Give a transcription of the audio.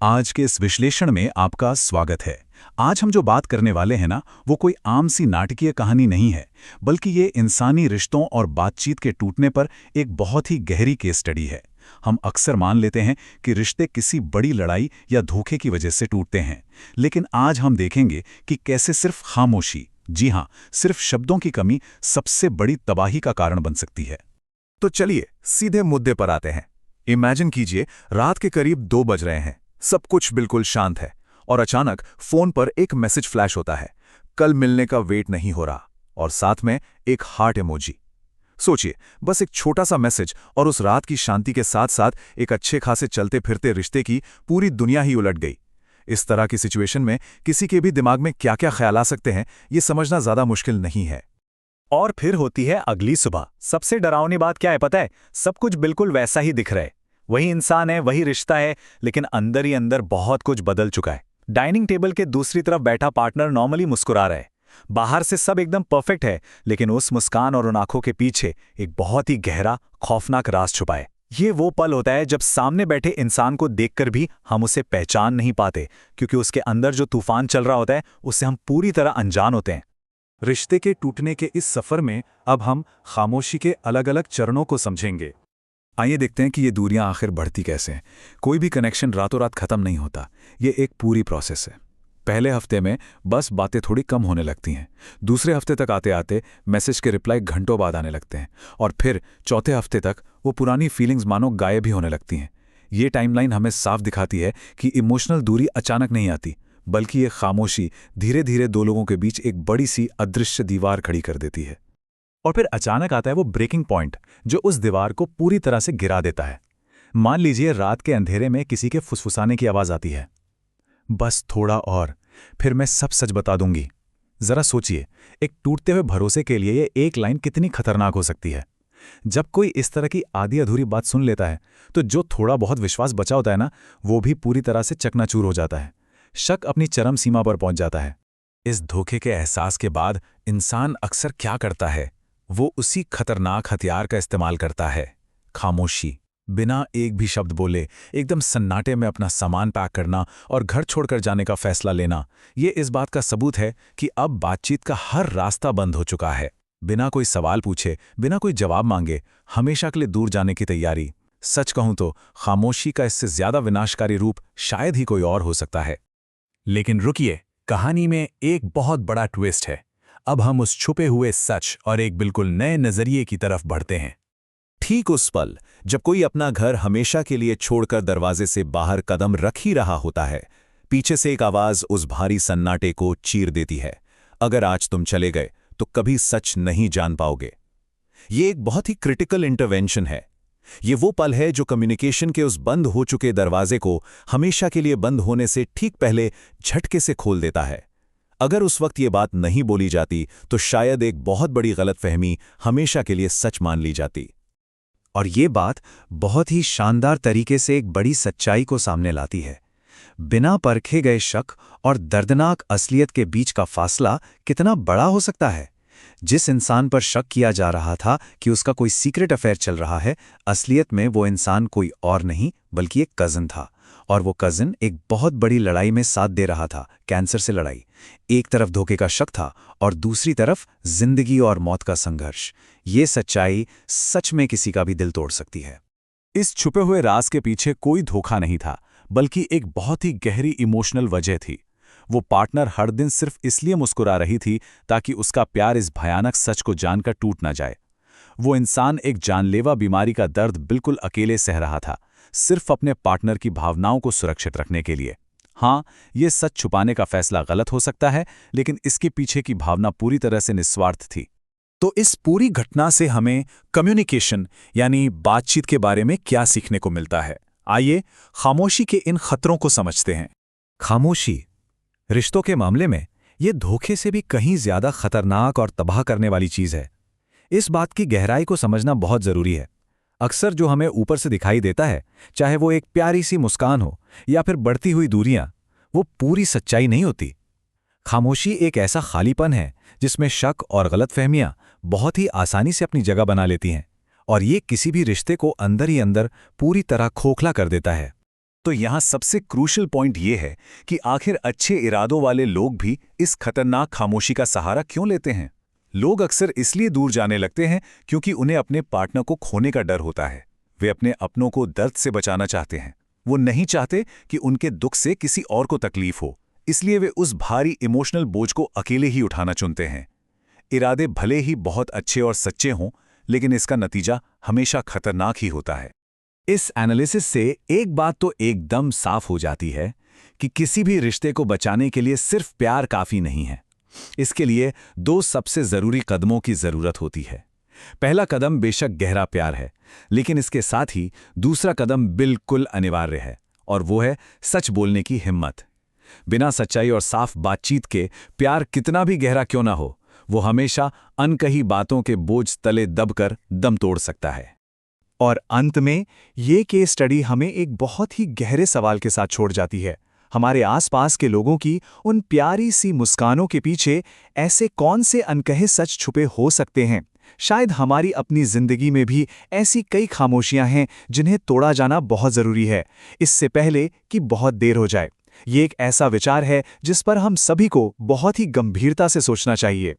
आज के इस विश्लेषण में आपका स्वागत है। आज हम जो बात करने वाले हैं ना, वो कोई आम सी नाटकीय कहानी नहीं है, बल्कि ये इंसानी रिश्तों और बातचीत के टूटने पर एक बहुत ही गहरी केस स्टडी है। हम अक्सर मान लेते हैं कि रिश्ते किसी बड़ी लड़ाई या धोखे की वजह से टूटते हैं, लेकिन आज हम देखेंगे कि कैसे सिर्फ खामोशी, जी हाँ, सिर्फ शब्दों की कमी सबसे बड़ी तबाही का कारण बन सकती है। तो चलिए सीधे मुद्दे पर आते हैं। इमेजिन कीजिए, रात के करीब 2 बज रहे हैं, सब कुछ बिल्कुल शांत है और अचानक फोन पर एक मैसेज फ्लैश होता है। कल मिलने का वेट नहीं हो रहा, और साथ में एक हार्ट इमोजी। सोचिए, बस एक छोटा सा मैसेज और उस रात की शांति के साथ साथ एक अच्छे खासे चलते फिरते रिश्ते की पूरी दुनिया ही उलट गई। इस तरह की सिचुएशन में किसी के भी दिमाग में क्या क्या ख्याल आ सकते हैं, ये समझना ज्यादा मुश्किल नहीं है। और फिर होती है अगली सुबह। सबसे डरावनी बात क्या है पता है? सब कुछ बिल्कुल वैसा ही दिख रहा है, वही इंसान है, वही रिश्ता है, लेकिन अंदर ही अंदर बहुत कुछ बदल चुका है। डाइनिंग टेबल के दूसरी तरफ बैठा पार्टनर नॉर्मली मुस्कुरा रहा है, बाहर से सब एकदम परफेक्ट है, लेकिन उस मुस्कान और उन आंखों के पीछे एक बहुत ही गहरा खौफनाक राज छुपा है। ये वो पल होता है जब सामने बैठे इंसान को देखकर भी हम उसे पहचान नहीं पाते, क्योंकि उसके अंदर जो तूफान चल रहा होता है उससे हम पूरी तरह अनजान होते हैं। रिश्ते के टूटने के इस सफर में अब हम खामोशी के अलग अलग चरणों को समझेंगे। आइए देखते हैं कि ये दूरियां आखिर बढ़ती कैसे हैं। कोई भी कनेक्शन रातों रात खत्म नहीं होता, ये एक पूरी प्रोसेस है। पहले हफ्ते में बस बातें थोड़ी कम होने लगती हैं, दूसरे हफ्ते तक आते आते मैसेज के रिप्लाई घंटों बाद आने लगते हैं, और फिर चौथे हफ्ते तक वो पुरानी फीलिंग्स मानो गायब ही होने लगती हैं। ये टाइमलाइन हमें साफ दिखाती है कि इमोशनल दूरी अचानक नहीं आती, बल्कि ये खामोशी धीरे धीरे दो लोगों के बीच एक बड़ी सी अदृश्य दीवार खड़ी कर देती है। और फिर अचानक आता है वो ब्रेकिंग पॉइंट, जो उस दीवार को पूरी तरह से गिरा देता है। मान लीजिए रात के अंधेरे में किसी के फुसफुसाने की आवाज आती है, बस थोड़ा और, फिर मैं सब सच बता दूंगी। जरा सोचिए, एक टूटते हुए भरोसे के लिए ये एक लाइन कितनी खतरनाक हो सकती है। जब कोई इस तरह की आधी अधूरी बात सुन लेता है, तो जो थोड़ा बहुत विश्वास बचा होता है ना, वो भी पूरी तरह से चकनाचूर हो जाता है। शक अपनी चरम सीमा पर पहुंच जाता है। इस धोखे के एहसास के बाद इंसान अक्सर क्या करता है? वो उसी खतरनाक हथियार का इस्तेमाल करता है, खामोशी। बिना एक भी शब्द बोले एकदम सन्नाटे में अपना सामान पैक करना और घर छोड़कर जाने का फैसला लेना, ये इस बात का सबूत है कि अब बातचीत का हर रास्ता बंद हो चुका है। बिना कोई सवाल पूछे, बिना कोई जवाब मांगे, हमेशा के लिए दूर जाने की तैयारी। सच कहूं तो खामोशी का इससे ज्यादा विनाशकारी रूप शायद ही कोई और हो सकता है। लेकिन रुकिए, कहानी में एक बहुत बड़ा ट्विस्ट है। अब हम उस छुपे हुए सच और एक बिल्कुल नए नजरिए की तरफ बढ़ते हैं। ठीक उस पल जब कोई अपना घर हमेशा के लिए छोड़कर दरवाजे से बाहर कदम रख ही रहा होता है, पीछे से एक आवाज उस भारी सन्नाटे को चीर देती है, अगर आज तुम चले गए तो कभी सच नहीं जान पाओगे। ये एक बहुत ही क्रिटिकल इंटरवेंशन है। ये वो पल है जो कम्युनिकेशन के उस बंद हो चुके दरवाजे को हमेशा के लिए बंद होने से ठीक पहले झटके से खोल देता है। अगर उस वक्त ये बात नहीं बोली जाती तो शायद एक बहुत बड़ी गलतफहमी हमेशा के लिए सच मान ली जाती। और ये बात बहुत ही शानदार तरीके से एक बड़ी सच्चाई को सामने लाती है। बिना परखे गए शक और दर्दनाक असलियत के बीच का फासला कितना बड़ा हो सकता है। जिस इंसान पर शक किया जा रहा था कि उसका कोई सीक्रेट अफेयर चल रहा है, असलियत में वो इंसान कोई और नहीं बल्कि एक कज़न था, और वो कज़न एक बहुत बड़ी लड़ाई में साथ दे रहा था, कैंसर से लड़ाई। एक तरफ धोखे का शक था और दूसरी तरफ जिंदगी और मौत का संघर्ष। ये सच्चाई सच में किसी का भी दिल तोड़ सकती है। इस छुपे हुए राज के पीछे कोई धोखा नहीं था, बल्कि एक बहुत ही गहरी इमोशनल वजह थी। वो पार्टनर हर दिन सिर्फ इसलिए मुस्कुरा रही थी ताकि उसका प्यार इस भयानक सच को जानकर टूट ना जाए। वो इंसान एक जानलेवा बीमारी का दर्द बिल्कुल अकेले सह रहा था, सिर्फ अपने पार्टनर की भावनाओं को सुरक्षित रखने के लिए। हाँ, ये सच छुपाने का फैसला गलत हो सकता है, लेकिन इसके पीछे की भावना पूरी तरह से निस्वार्थ थी। तो इस पूरी घटना से हमें कम्युनिकेशन यानी बातचीत के बारे में क्या सीखने को मिलता है? आइए खामोशी के इन खतरों को समझते हैं। खामोशी रिश्तों के मामले में ये धोखे से भी कहीं ज्यादा खतरनाक और तबाह करने वाली चीज है। इस बात की गहराई को समझना बहुत जरूरी है। अक्सर जो हमें ऊपर से दिखाई देता है, चाहे वो एक प्यारी सी मुस्कान हो या फिर बढ़ती हुई दूरियां, वो पूरी सच्चाई नहीं होती। खामोशी एक ऐसा खालीपन है जिसमें शक और गलतफहमियां बहुत ही आसानी से अपनी जगह बना लेती हैं, और ये किसी भी रिश्ते को अंदर ही अंदर पूरी तरह खोखला कर देता है। तो यहाँ सबसे क्रूशल पॉइंट ये है कि आखिर अच्छे इरादों वाले लोग भी इस खतरनाक खामोशी का सहारा क्यों लेते हैं। लोग अक्सर इसलिए दूर जाने लगते हैं क्योंकि उन्हें अपने पार्टनर को खोने का डर होता है। वे अपने अपनों को दर्द से बचाना चाहते हैं। वो नहीं चाहते कि उनके दुख से किसी और को तकलीफ हो, इसलिए वे उस भारी इमोशनल बोझ को अकेले ही उठाना चुनते हैं। इरादे भले ही बहुत अच्छे और सच्चे हों, लेकिन इसका नतीजा हमेशा खतरनाक ही होता है। इस एनालिसिस से एक बात तो एकदम साफ हो जाती है कि किसी भी रिश्ते को बचाने के लिए सिर्फ प्यार काफी नहीं है। इसके लिए दो सबसे जरूरी कदमों की जरूरत होती है। पहला कदम बेशक गहरा प्यार है, लेकिन इसके साथ ही दूसरा कदम बिल्कुल अनिवार्य है, और वो है सच बोलने की हिम्मत। बिना सच्चाई और साफ बातचीत के प्यार कितना भी गहरा क्यों ना हो, वो हमेशा अनकही बातों के बोझ तले दबकर दम तोड़ सकता है। और अंत में ये केस स्टडी हमें एक बहुत ही गहरे सवाल के साथ छोड़ जाती है। हमारे आसपास के लोगों की उन प्यारी सी मुस्कानों के पीछे ऐसे कौन से अनकहे सच छुपे हो सकते हैं? शायद हमारी अपनी जिंदगी में भी ऐसी कई खामोशियां हैं जिन्हें तोड़ा जाना बहुत जरूरी है, इससे पहले कि बहुत देर हो जाए। ये एक ऐसा विचार है जिस पर हम सभी को बहुत ही गंभीरता से सोचना चाहिए।